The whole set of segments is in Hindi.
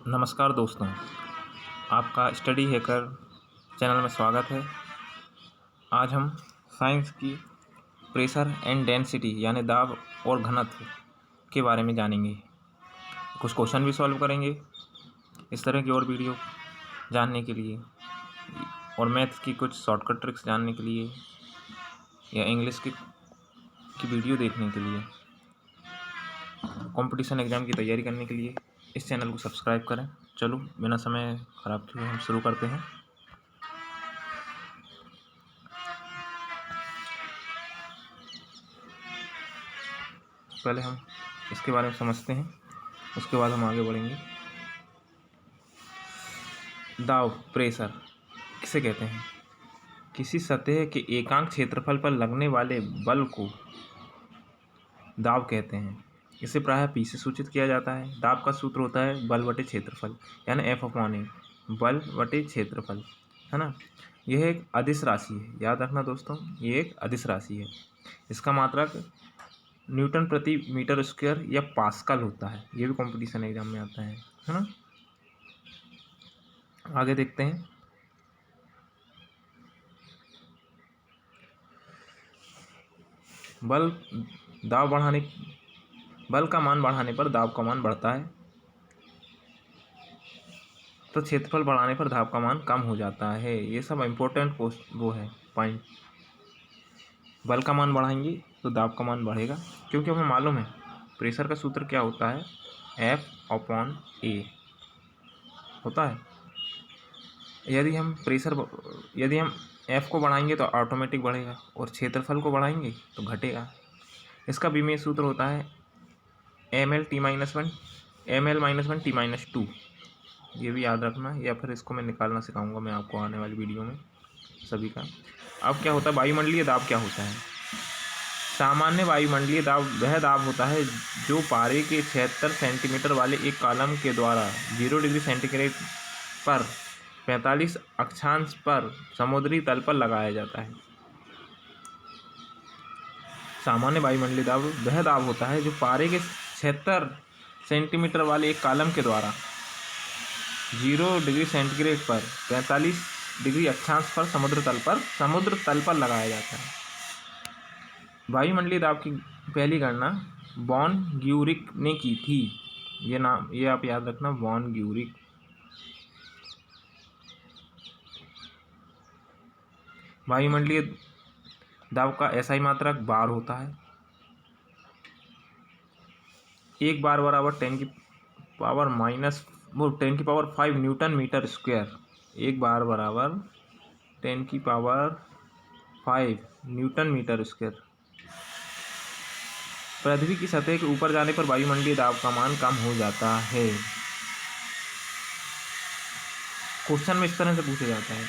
नमस्कार दोस्तों, आपका स्टडी हैकर चैनल में स्वागत है। आज हम साइंस की प्रेशर एंड डेंसिटी यानी दाब और घनत्व के बारे में जानेंगे। कुछ क्वेश्चन भी सॉल्व करेंगे। इस तरह की और वीडियो जानने के लिए और मैथ्स की कुछ शॉर्टकट ट्रिक्स जानने के लिए या इंग्लिश की वीडियो देखने के लिए, कंपटीशन एग्ज़ाम की तैयारी करने के लिए इस चैनल को सब्सक्राइब करें। चलो बिना समय ख़राब किए हम शुरू करते हैं। पहले हम इसके बारे में समझते हैं, उसके बाद हम आगे बढ़ेंगे। दाब प्रेशर किसे कहते हैं? किसी सतह के एकांक क्षेत्रफल पर लगने वाले बल को दाब कहते हैं। इसे प्रायः पी से सूचित किया जाता है। दाब का सूत्र होता है बल बटे क्षेत्रफल यानी F/A, बल बटे क्षेत्रफल, है ना। यह एक अदिश राशि है, याद रखना दोस्तों, ये एक अदिश राशि है। इसका मात्रक न्यूटन प्रति मीटर स्क्वायर या पास्कल होता है। ये भी कंपटीशन एग्जाम में आता है ना। आगे देखते हैं। बल का मान बढ़ाने पर दाब का मान बढ़ता है, तो क्षेत्रफल बढ़ाने पर दाब का मान कम हो जाता है। ये सब इम्पोर्टेंट वो है पॉइंट। बल का मान बढ़ाएंगे तो दाब का मान बढ़ेगा, क्योंकि हमें मालूम है प्रेशर का सूत्र क्या होता है, F/A होता है। यदि हम F को बढ़ाएंगे तो ऑटोमेटिक बढ़ेगा, और क्षेत्रफल को बढ़ाएंगे तो घटेगा। इसका विमेय सूत्र होता है ml-1 ml-1t-2। ये भी याद रखना, या फिर इसको मैं निकालना सिखाऊंगा मैं आपको आने वाली वीडियो में सभी का। अब क्या होता है, वायुमंडलीय दाब क्या होता है? सामान्य वायुमंडलीय दाब वह दाब होता है जो पारे के 76 सेंटीमीटर वाले एक कॉलम के द्वारा 0 डिग्री सेंटीग्रेड पर 45 अक्षांश पर समुद्री तल पर लगाया जाता है। सामान्य वायुमंडलीय दाब वह दाब होता है जो पारे के 76 सेंटीमीटर वाले एक कॉलम के द्वारा 0 डिग्री सेंटीग्रेड पर 45 डिग्री अक्षांश पर समुद्र तल पर लगाया जाता है। वायुमंडलीय दाब की पहली गणना वॉन ग्यूरिक ने की थी। ये आप याद रखना, वॉन ग्यूरिक। वायुमंडलीय दाब का SI मात्रक बार होता है। एक बार बराबर 10⁻5 न्यूटन मीटर स्क्वायर। एक बार बराबर 10⁻5 न्यूटन मीटर स्क्वायर। पृथ्वी की सतह के ऊपर जाने पर वायुमंडलीय दाब का मान कम हो जाता है। क्वेश्चन में इस तरह से पूछा जाता है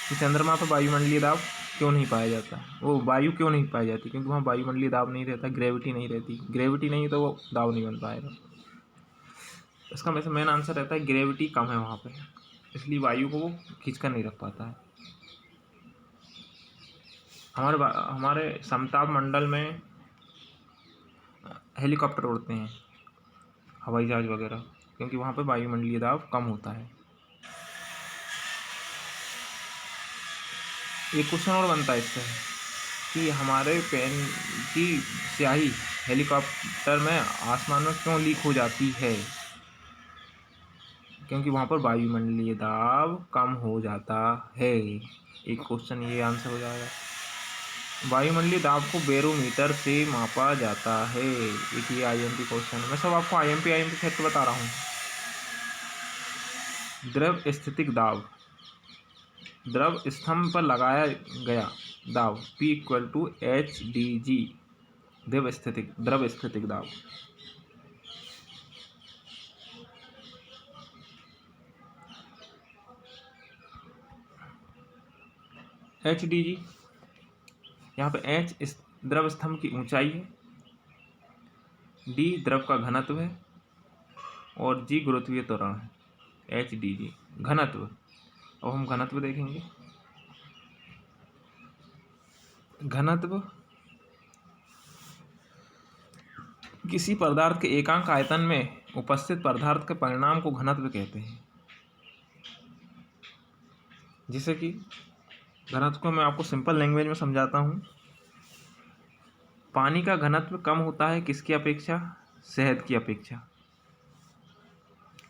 कि चंद्रमा पर वायुमंडलीय दाब क्यों नहीं पाया जाता, वो वायु क्यों नहीं पाई जाती? क्योंकि वहाँ वायुमंडलीय दाब नहीं रहता, ग्रेविटी नहीं रहती। ग्रेविटी नहीं तो वो दाब नहीं बन पाएगा। इसका वैसे मेन आंसर रहता है ग्रेविटी कम है वहाँ पे, इसलिए वायु को वो खींच कर नहीं रख पाता है। हमारे समताप मंडल में हेलीकॉप्टर उड़ते हैं, हवाई जहाज वगैरह, क्योंकि वहाँ पे वायुमंडलीय दाब कम होता है। एक क्वेश्चन और बनता है इससे कि हमारे पेन की स्याही हेलीकॉप्टर में आसमान में क्यों लीक हो जाती है? क्योंकि वहाँ पर वायुमंडलीय दाब कम हो जाता है। एक क्वेश्चन ये आंसर हो जाएगा। वायुमंडलीय दाब को बैरोमीटर से मापा जाता है। एक ये IMP क्वेश्चन है। मैं सब आपको IMP फैक्ट बता रहा हूँ। द्रव स्थितिक दाब, द्रव स्तंभ पर लगाया गया दाब P = HdG। द्रव स्थितिक दाब। HdG, यहाँ पे H द्रव स्तंभ की ऊंचाई है, D द्रव का घनत्व है और G गुरुत्वीय त्वरण है। HdG घनत्व। अब हम घनत्व देखेंगे। घनत्व किसी पदार्थ के एकांक आयतन में उपस्थित पदार्थ के परिणाम को घनत्व कहते हैं। जैसे कि घनत्व को मैं आपको सिंपल लैंग्वेज में समझाता हूँ। पानी का घनत्व कम होता है किसकी अपेक्षा? शहद की अपेक्षा।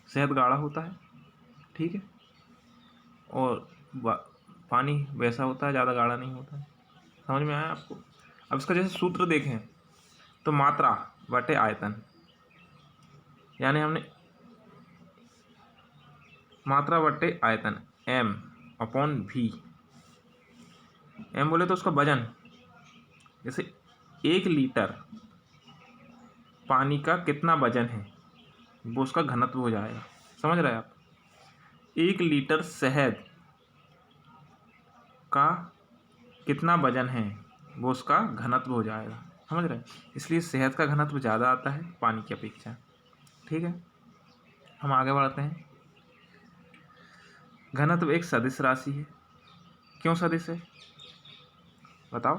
शहद गाढ़ा होता है, ठीक है, और पानी वैसा होता है, ज़्यादा गाढ़ा नहीं होता है। समझ में आया आपको? अब इसका जैसे सूत्र देखें तो मात्रा बटे आयतन, यानी हमने मात्रा बटे आयतन m अपॉन v। m बोले तो उसका वजन, जैसे 1 लीटर पानी का कितना वजन है वो उसका घनत्व हो जाएगा। समझ रहे हैं आप? 1 लीटर शहद का कितना वजन है वो उसका घनत्व हो जाएगा। समझ रहे हैं? इसलिए शहद का घनत्व ज़्यादा आता है पानी की अपेक्षा। ठीक है, हम आगे बढ़ते हैं। घनत्व एक सदिश राशि है। क्यों सदिश है बताओ?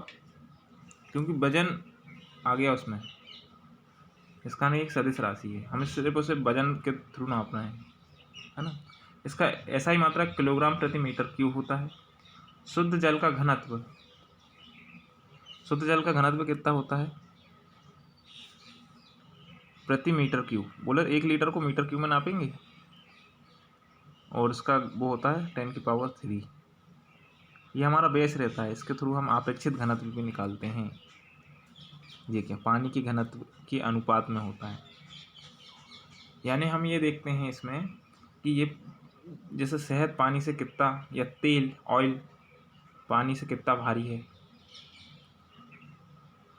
क्योंकि वजन आ गया उसमें, इसका नहीं, एक सदिश राशि है, हमें सिर्फ उसे वजन के थ्रू नापना है ना। इसका ऐसा ही मात्रा किलोग्राम प्रति मीटर क्यूब होता है। शुद्ध जल का घनत्व, शुद्ध जल का घनत्व कितना होता है प्रति मीटर क्यूब? बोले 1 लीटर को मीटर क्यूब में नापेंगे, और इसका वो होता है 10⁻3। ये हमारा बेस रहता है, इसके थ्रू हम अपेक्षित घनत्व भी निकालते हैं। ये क्या पानी की घनत्व के अनुपात में होता है। यानी हम ये देखते हैं इसमें कि ये जैसे शहद पानी से कितना, या तेल ऑयल पानी से कितना भारी है,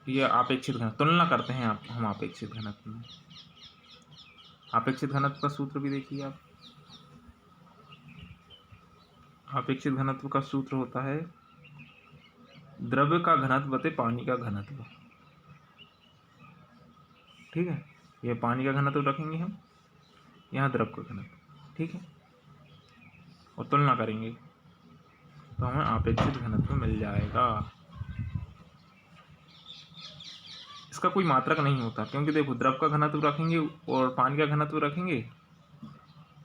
ये अपेक्षित घनत्व तुलना करते हैं हम अपेक्षित घनत्व में। अपेक्षित घनत्व का सूत्र भी देखिए आप। अपेक्षित घनत्व का सूत्र होता है द्रव्य का घनत्व बटे पानी का घनत्व। ठीक है, ये पानी का घनत्व रखेंगे हम, यहाँ द्रव का घनत्व, ठीक है, और तुलना करेंगे तो हमें अपेक्षित घनत्व मिल जाएगा। इसका कोई मात्रक नहीं होता, क्योंकि देखो द्रव का घनत्व रखेंगे और पानी का घनत्व रखेंगे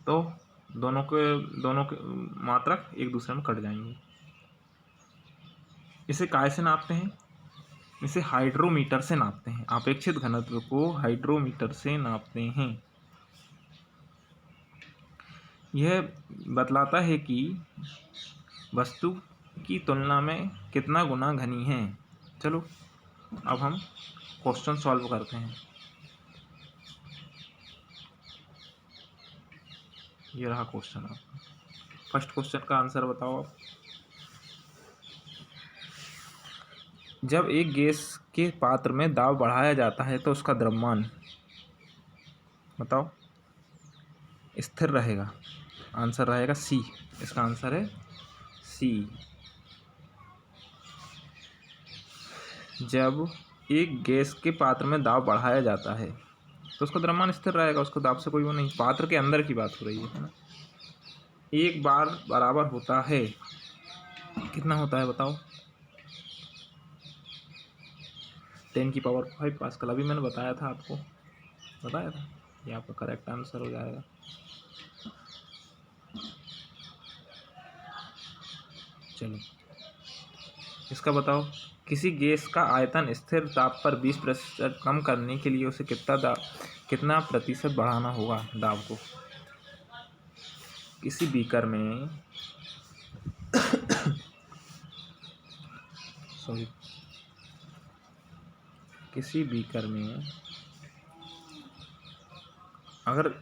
तो दोनों के मात्रक एक दूसरे में कट जाएंगे। इसे काय से नापते हैं? इसे हाइड्रोमीटर से नापते हैं। अपेक्षित घनत्व को हाइड्रोमीटर से नापते हैं। यह बतलाता है कि वस्तु की तुलना में कितना गुना घनी है। चलो अब हम क्वेश्चन सॉल्व करते हैं। ये रहा क्वेश्चन आपका। फर्स्ट क्वेश्चन का आंसर बताओ आप। जब एक गैस के पात्र में दाब बढ़ाया जाता है तो उसका द्रव्यमान बताओ स्थिर रहेगा। आंसर रहेगा सी, इसका आंसर है सी। जब एक गैस के पात्र में दाब बढ़ाया जाता है तो उसका द्रव्यमान स्थिर रहेगा, उसको दाब से कोई वो नहीं। पात्र के अंदर की बात हो रही है ना। एक बार बराबर होता है, कितना होता है बताओ? 10⁵ पास्कल। अभी मैंने बताया था आपको, बताया था, ये आपका करेक्ट आंसर हो जाएगा। चलो इसका बताओ। किसी गैस का आयतन स्थिर दाब पर 20% कम करने के लिए उसे कितना प्रतिशत बढ़ाना होगा दाब को? किसी बीकर में सॉरी किसी बीकर में अगर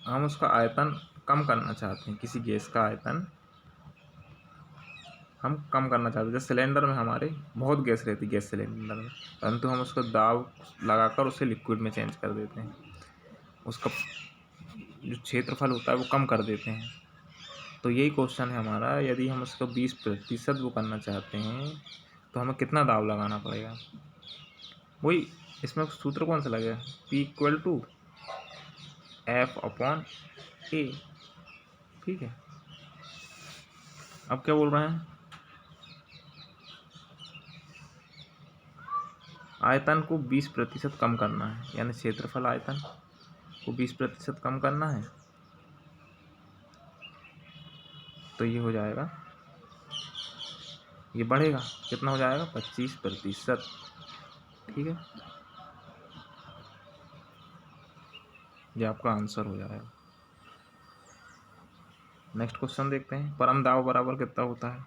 हम उसका आयतन कम करना चाहते हैं, किसी गैस का आयतन हम कम करना चाहते हैं, जैसे सिलेंडर में हमारे बहुत गैस रहती है गैस सिलेंडर में, परंतु हम उसको दाब लगाकर उसे लिक्विड में चेंज कर देते हैं, उसका जो क्षेत्रफल होता है वो कम कर देते हैं। तो यही क्वेश्चन है हमारा। यदि हम उसको 20% वो करना चाहते हैं तो हमें कितना दाब लगाना पड़ेगा? वही इसमें सूत्र कौन सा लगेगा? P = F/A। ठीक है, अब क्या बोल रहे हैं? आयतन को 20% कम करना है, यानी क्षेत्रफल आयतन को 20% कम करना है तो ये हो जाएगा, ये बढ़ेगा, कितना हो जाएगा 25%। ठीक है, ये आपका आंसर हो जाएगा। नेक्स्ट क्वेश्चन देखते हैं, परम दाव बराबर कितना होता है।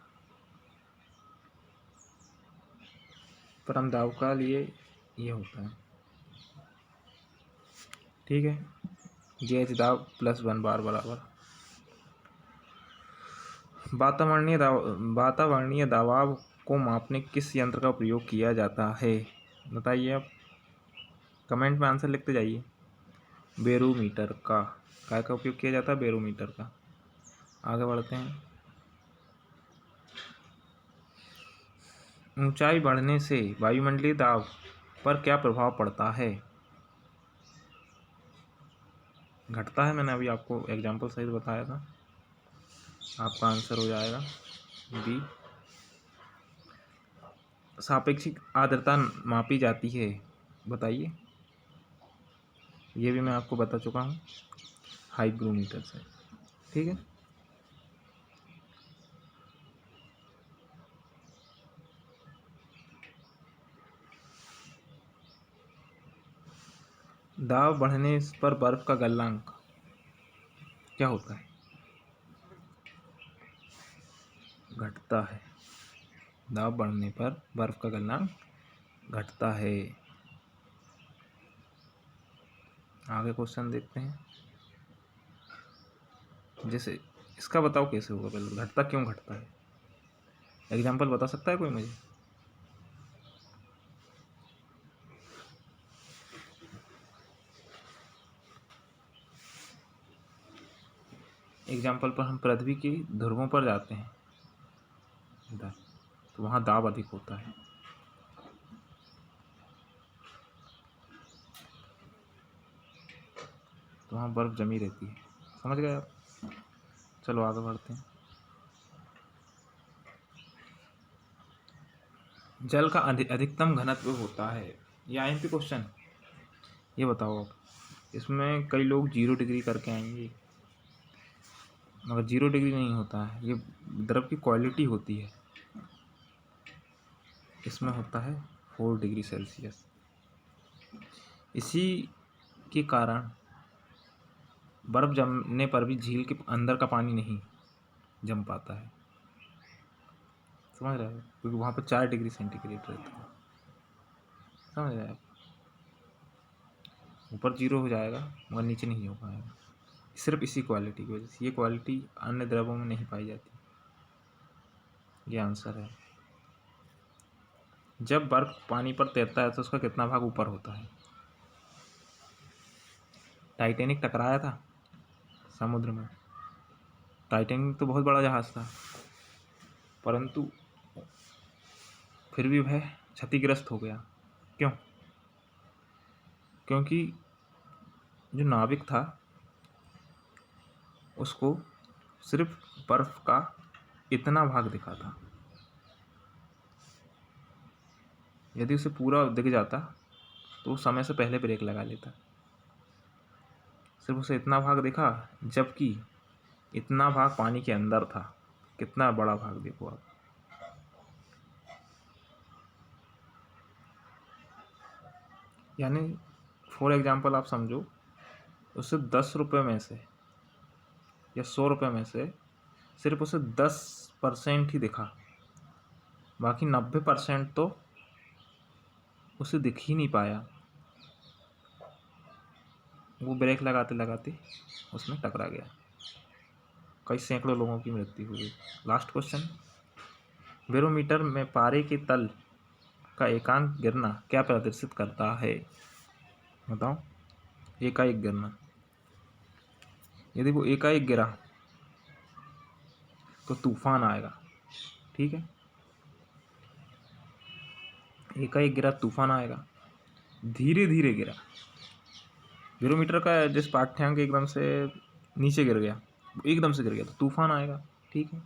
परम दाव का लिए ये होता है, ठीक है, GH दाव प्लस 1 बार बराबर वातावरणीय दबाव को मापने किस यंत्र का प्रयोग किया जाता है, बताइए आप, कमेंट में आंसर लिखते जाइए। बेरोमीटर का, काय का उपयोग किया जाता है, बेरोमीटर का। आगे बढ़ते हैं, ऊंचाई बढ़ने से वायुमंडलीय दाब पर क्या प्रभाव पड़ता है, घटता है, मैंने अभी आपको एग्जाम्पल सहित बताया था। आपका आंसर हो जाएगा बी। सापेक्षिक आर्द्रता मापी जाती है, बताइए, ये भी मैं आपको बता चुका हूँ, हाइग्रोमीटर से। ठीक है, दाब बढ़ने पर बर्फ का गलनांक क्या होता है, घटता है। दाब बढ़ने पर बर्फ का गलनांक घटता है। आगे क्वेश्चन देखते हैं, जैसे इसका बताओ कैसे होगा, पहले घटता क्यों घटता है, एग्जाम्पल बता सकता है कोई मुझे। एग्जाम्पल पर हम पृथ्वी की ध्रुवों पर जाते हैं इधर, तो वहाँ दाब अधिक होता है, तो वहाँ बर्फ जमी रहती है, समझ गए आप। चलो आगे बढ़ते हैं, जल का अधिकतम घनत्व होता है, ये IMP क्वेश्चन, ये बताओ आप। इसमें कई लोग 0 डिग्री करके आएंगे, मगर 0 डिग्री नहीं होता है, ये द्रव की क्वालिटी होती है, इसमें होता है 4 डिग्री सेल्सियस। इसी के कारण बर्फ़ जमने पर भी झील के अंदर का पानी नहीं जम पाता है, समझ रहे हो, क्योंकि वहाँ पर 4 डिग्री सेंटीग्रेड रहता है, समझ रहे हैं आप। ऊपर 0 हो जाएगा मगर नीचे नहीं हो पाएगा, सिर्फ इसी क्वालिटी की वजह से। ये क्वालिटी अन्य द्रवों में नहीं पाई जाती, ये आंसर है। जब बर्फ पानी पर तैरता है तो उसका कितना भाग ऊपर होता है। टाइटैनिक टकराया था समुद्र में, टाइटैनिक तो बहुत बड़ा जहाज़ था, परंतु फिर भी वह क्षतिग्रस्त हो गया। क्यों? क्योंकि जो नाविक था उसको सिर्फ बर्फ का इतना भाग दिखा था, यदि उसे पूरा दिख जाता तो समय से पहले ब्रेक लगा लेता। सिर्फ उसे इतना भाग दिखा, जबकि इतना भाग पानी के अंदर था, कितना बड़ा भाग देखो आप। यानी फॉर एग्जाम्पल आप समझो, उसे 10 रुपये में से या 100 रुपये में से सिर्फ उसे 10% ही दिखा, बाकी 90% तो उसे दिख ही नहीं पाया, वो ब्रेक लगाते लगाते उसमें टकरा गया, कई सैकड़ों लोगों की मृत्यु हुई। लास्ट क्वेश्चन, बैरोमीटर में पारे के तल का एकांक गिरना क्या प्रदर्शित करता है, बताओ। एकाएक गिरना, यदि वो एकाएक गिरा तो तूफान आएगा, ठीक है, एकाएक गिरा तूफान आएगा। धीरे धीरे गिरा, बैरोमीटर का जिस पाठ्यांक एकदम से नीचे गिर गया, एकदम से गिर गया तो तूफान आएगा, ठीक है।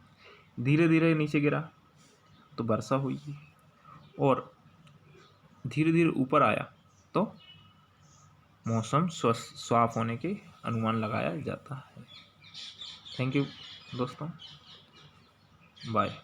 धीरे धीरे नीचे गिरा तो वर्षा हुई, और धीरे धीरे ऊपर आया तो मौसम साफ होने के अनुमान लगाया जाता है। थैंक यू दोस्तों, बाय।